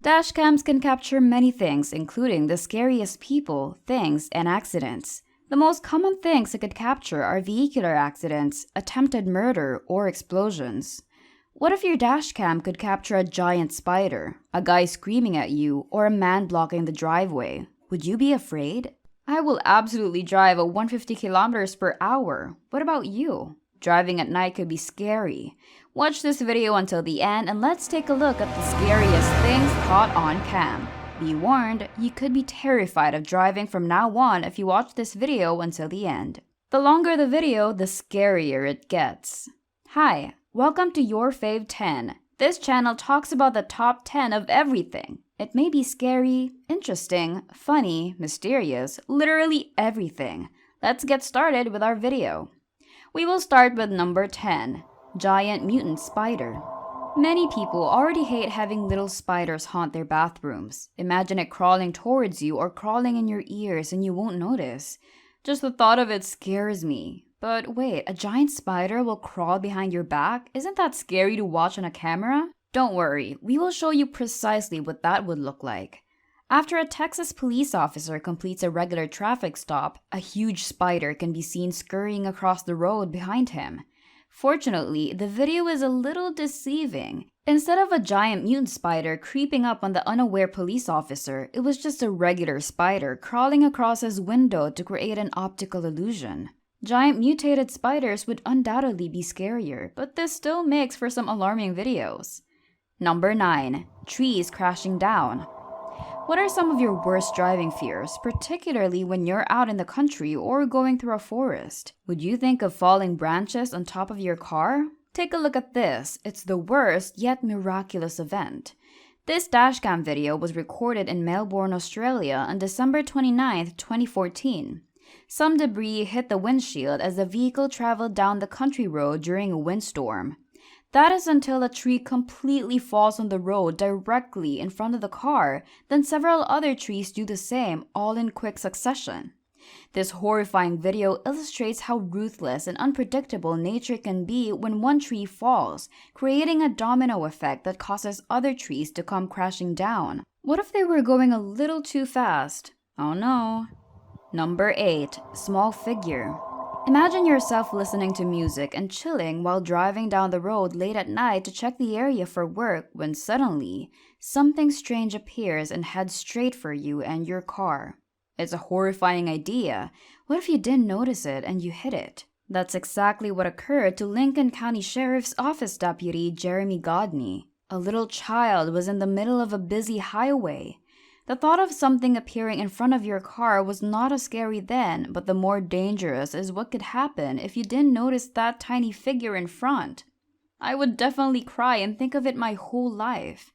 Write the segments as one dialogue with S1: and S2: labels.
S1: Dashcams can capture many things, including the scariest people, things, and accidents. The most common things it could capture are vehicular accidents, attempted murder, or explosions. What if your dashcam could capture a giant spider, a guy screaming at you, or a man blocking the driveway? Would you be afraid? I will absolutely drive at 150 kilometers per hour. What about you? Driving at night could be scary. Watch this video until the end and let's take a look at the scariest things caught on cam. Be warned, you could be terrified of driving from now on if you watch this video until the end. The longer the video, the scarier it gets. Hi, welcome to Your Fave 10. This channel talks about the top 10 of everything. It may be scary, interesting, funny, mysterious, literally everything. Let's get started with our video. We will start with number 10, Giant Mutant Spider. Many people already hate having little spiders haunt their bathrooms. Imagine it crawling towards you or crawling in your ears and you won't notice. Just the thought of it scares me. But wait, a giant spider will crawl behind your back? Isn't that scary to watch on a camera? Don't worry, we will show you precisely what that would look like. After a Texas police officer completes a regular traffic stop, a huge spider can be seen scurrying across the road behind him. Fortunately, the video is a little deceiving. Instead of a giant mutant spider creeping up on the unaware police officer, it was just a regular spider crawling across his window to create an optical illusion. Giant mutated spiders would undoubtedly be scarier, but this still makes for some alarming videos. Number 9. Trees crashing down. What are some of your worst driving fears, particularly when you're out in the country or going through a forest? Would you think of falling branches on top of your car? Take a look at this. It's the worst yet miraculous event. This dashcam video was recorded in Melbourne, Australia on December 29, 2014. Some debris hit the windshield as the vehicle traveled down the country road during a windstorm. That is until a tree completely falls on the road directly in front of the car, then several other trees do the same, all in quick succession. This horrifying video illustrates how ruthless and unpredictable nature can be when one tree falls, creating a domino effect that causes other trees to come crashing down. What if they were going a little too fast? Oh no. Number 8. Small figure. Imagine yourself listening to music and chilling while driving down the road late at night to check the area for work when suddenly, something strange appears and heads straight for you and your car. It's a horrifying idea. What if you didn't notice it and you hit it? That's exactly what occurred to Lincoln County Sheriff's Office Deputy Jeremy Godney. A little child was in the middle of a busy highway. The thought of something appearing in front of your car was not as scary then, but the more dangerous is what could happen if you didn't notice that tiny figure in front. I would definitely cry and think of it my whole life.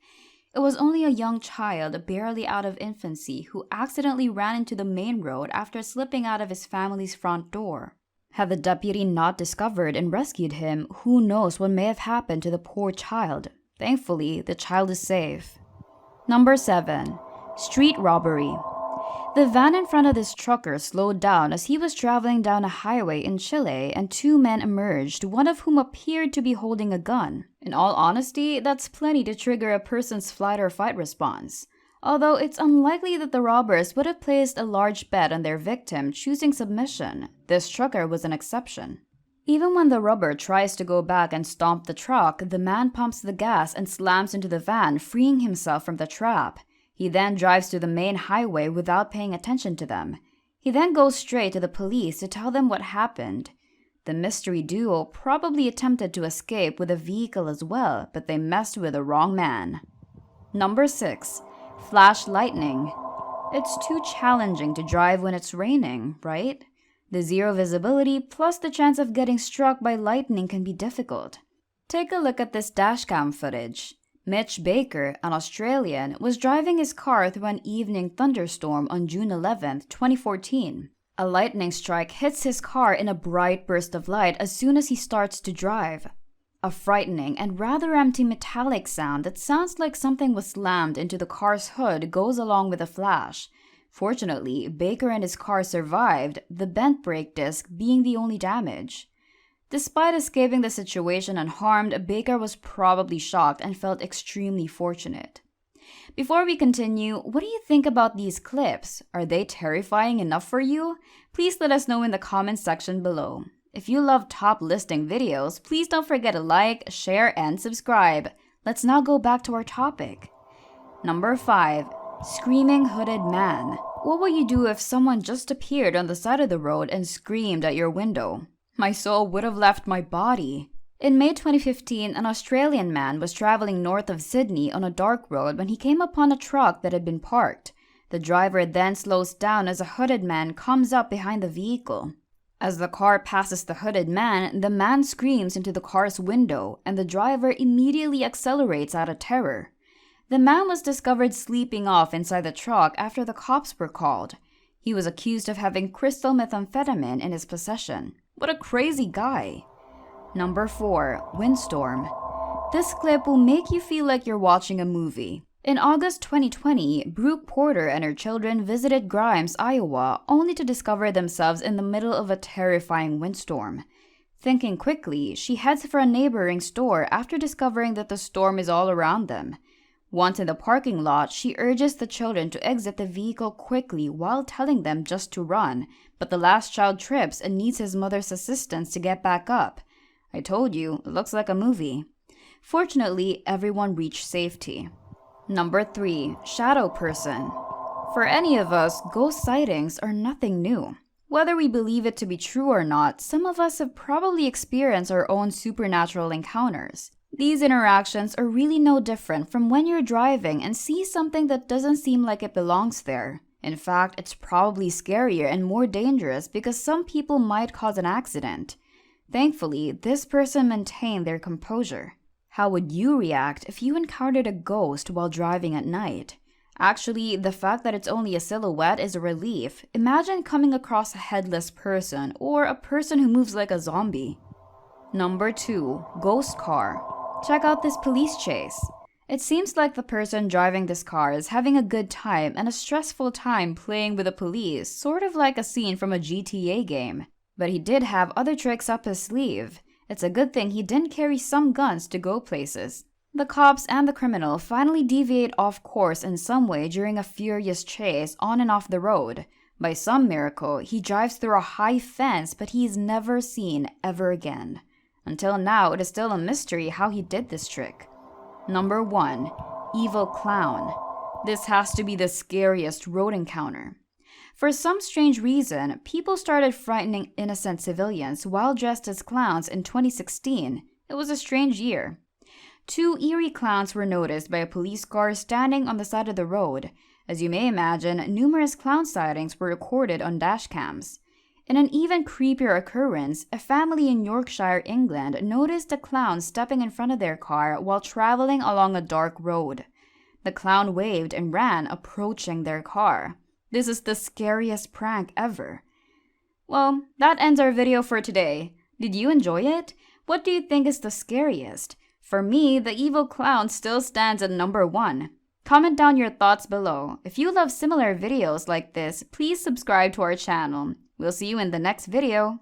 S1: It was only a young child, barely out of infancy, who accidentally ran into the main road after slipping out of his family's front door. Had the deputy not discovered and rescued him, who knows what may have happened to the poor child. Thankfully, the child is safe. Number 7. Street robbery. The van in front of this trucker slowed down as he was traveling down a highway in Chile and two men emerged, one of whom appeared to be holding a gun. In all honesty, that's plenty to trigger a person's flight or fight response. Although it's unlikely that the robbers would have placed a large bet on their victim choosing submission, this trucker was an exception. Even when the robber tries to go back and stomp the truck, the man pumps the gas and slams into the van, freeing himself from the trap. He then drives to the main highway without paying attention to them. He then goes straight to the police to tell them what happened. The mystery duo probably attempted to escape with a vehicle as well, but they messed with the wrong man. Number 6. Flash lightning. It's too challenging to drive when it's raining, right? The zero visibility plus the chance of getting struck by lightning can be difficult. Take a look at this dashcam footage. Mitch Baker, an Australian, was driving his car through an evening thunderstorm on June 11, 2014. A lightning strike hits his car in a bright burst of light as soon as he starts to drive. A frightening and rather empty metallic sound that sounds like something was slammed into the car's hood goes along with the flash. Fortunately, Baker and his car survived, the bent brake disc being the only damage. Despite escaping the situation unharmed, Baker was probably shocked and felt extremely fortunate. Before we continue, what do you think about these clips? Are they terrifying enough for you? Please let us know in the comments section below. If you love top listing videos, please don't forget to like, share, and subscribe. Let's now go back to our topic. Number 5. Screaming hooded man. What would you do if someone just appeared on the side of the road and screamed at your window? My soul would have left my body. In May 2015, an Australian man was traveling north of Sydney on a dark road when he came upon a truck that had been parked. The driver then slows down as a hooded man comes up behind the vehicle. As the car passes the hooded man, the man screams into the car's window, and the driver immediately accelerates out of terror. The man was discovered sleeping off inside the truck after the cops were called. He was accused of having crystal methamphetamine in his possession. What a crazy guy! Number 4. Windstorm. This clip will make you feel like you're watching a movie. In August 2020, Brooke Porter and her children visited Grimes, Iowa, only to discover themselves in the middle of a terrifying windstorm. Thinking quickly, she heads for a neighboring store after discovering that the storm is all around them. Once in the parking lot, she urges the children to exit the vehicle quickly while telling them just to run, but the last child trips and needs his mother's assistance to get back up. I told you, it looks like a movie. Fortunately, everyone reached safety. Number 3. Shadow person. For any of us, ghost sightings are nothing new. Whether we believe it to be true or not, some of us have probably experienced our own supernatural encounters. These interactions are really no different from when you're driving and see something that doesn't seem like it belongs there. In fact, it's probably scarier and more dangerous because some people might cause an accident. Thankfully, this person maintained their composure. How would you react if you encountered a ghost while driving at night? Actually, the fact that it's only a silhouette is a relief. Imagine coming across a headless person or a person who moves like a zombie. Number 2. Ghost car. Check out this police chase. It seems like the person driving this car is having a good time and a stressful time playing with the police, sort of like a scene from a GTA game. But he did have other tricks up his sleeve. It's a good thing he didn't carry some guns to go places. The cops and the criminal finally deviate off course in some way during a furious chase on and off the road. By some miracle, he drives through a high fence, but he is never seen ever again. Until now, it is still a mystery how he did this trick. Number 1. Evil clown. This has to be the scariest road encounter. For some strange reason, people started frightening innocent civilians while dressed as clowns in 2016. It was a strange year. 2 eerie clowns were noticed by a police car standing on the side of the road. As you may imagine, numerous clown sightings were recorded on dashcams. In an even creepier occurrence, a family in Yorkshire, England, noticed a clown stepping in front of their car while traveling along a dark road. The clown waved and ran, approaching their car. This is the scariest prank ever. Well, that ends our video for today. Did you enjoy it? What do you think is the scariest? For me, the evil clown still stands at number 1. Comment down your thoughts below. If you love similar videos like this, please subscribe to our channel. We'll see you in the next video.